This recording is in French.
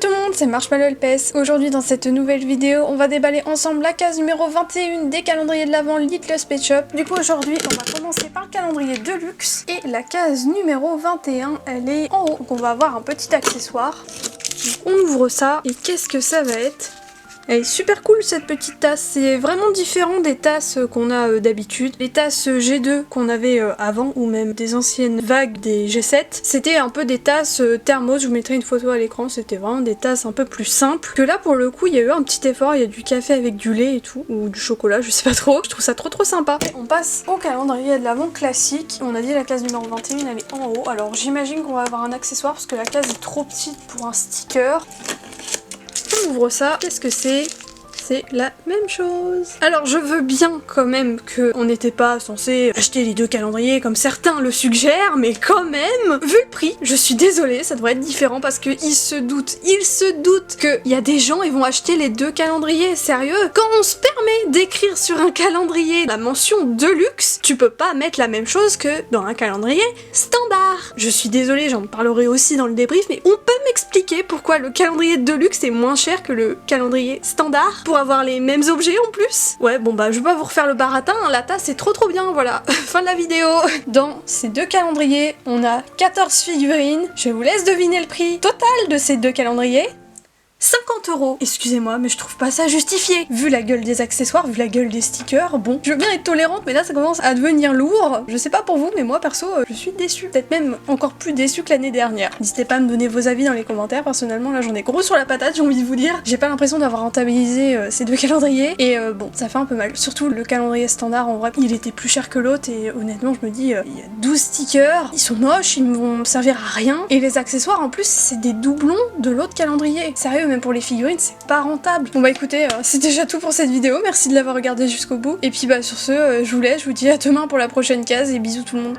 tout le monde, c'est Marshmallow LPS. Aujourd'hui dans cette nouvelle vidéo, on va déballer ensemble la case numéro 21 des calendriers de l'Avent Littlest Pet Shop. Du coup aujourd'hui, on va commencer par le calendrier de luxe. Et la case numéro 21, elle est en haut. Donc on va avoir un petit accessoire. On ouvre ça, et qu'est-ce que ça va être ? Elle est super cool cette petite tasse, c'est vraiment différent des tasses qu'on a d'habitude. Les tasses G2 qu'on avait avant, ou même des anciennes vagues des G7, c'était un peu des tasses thermos, je vous mettrai une photo à l'écran, c'était vraiment des tasses un peu plus simples. Que là pour le coup il y a eu un petit effort, il y a du café avec du lait et tout, ou du chocolat, je sais pas trop. Je trouve ça trop sympa. Et on passe au calendrier de l'Avent classique. On a dit la case numéro 21, elle est en haut. Alors j'imagine qu'on va avoir un accessoire parce que la case est trop petite pour un sticker. On ouvre ça, qu'est-ce que c'est ? C'est la même chose. Alors je veux bien quand même qu'on n'était pas censé acheter les deux calendriers comme certains le suggèrent, mais quand même, vu le prix, je suis désolée, ça devrait être différent parce qu'ils se doutent qu'il y a des gens ils vont acheter les deux calendriers, sérieux. Quand on se permet d'écrire sur un calendrier la mention de luxe, tu peux pas mettre la même chose que dans un calendrier standard. Je suis désolée, j'en parlerai aussi dans le débrief, mais on peut m'expliquer pourquoi le calendrier de luxe est moins cher que le calendrier standard pour avoir les mêmes objets en plus. Ouais, bon bah je vais pas vous refaire le baratin, hein, la tasse est trop bien, voilà. Fin de la vidéo. Dans ces deux calendriers, on a 14 figurines. Je vous laisse deviner le prix total de ces deux calendriers. 50 €. Excusez-moi, mais je trouve pas ça justifié. Vu la gueule des accessoires, vu la gueule des stickers, bon, je veux bien être tolérante, mais là ça commence à devenir lourd. Je sais pas pour vous, mais moi perso, je suis déçue. Peut-être même encore plus déçue que l'année dernière. N'hésitez pas à me donner vos avis dans les commentaires. Personnellement, là j'en ai gros sur la patate, j'ai envie de vous dire. J'ai pas l'impression d'avoir rentabilisé ces deux calendriers. Et bon, ça fait un peu mal. Surtout le calendrier standard, en vrai, il était plus cher que l'autre. Et honnêtement, je me dis, il y a 12 stickers, ils sont moches, ils vont me servir à rien. Et les accessoires, en plus, c'est des doublons de l'autre calendrier. Sérieux, même pour les figurines, c'est pas rentable. Bon bah écoutez, c'est déjà tout pour cette vidéo, merci de l'avoir regardé jusqu'au bout. Et puis bah sur ce, je vous laisse, je vous dis à demain pour la prochaine case et bisous tout le monde.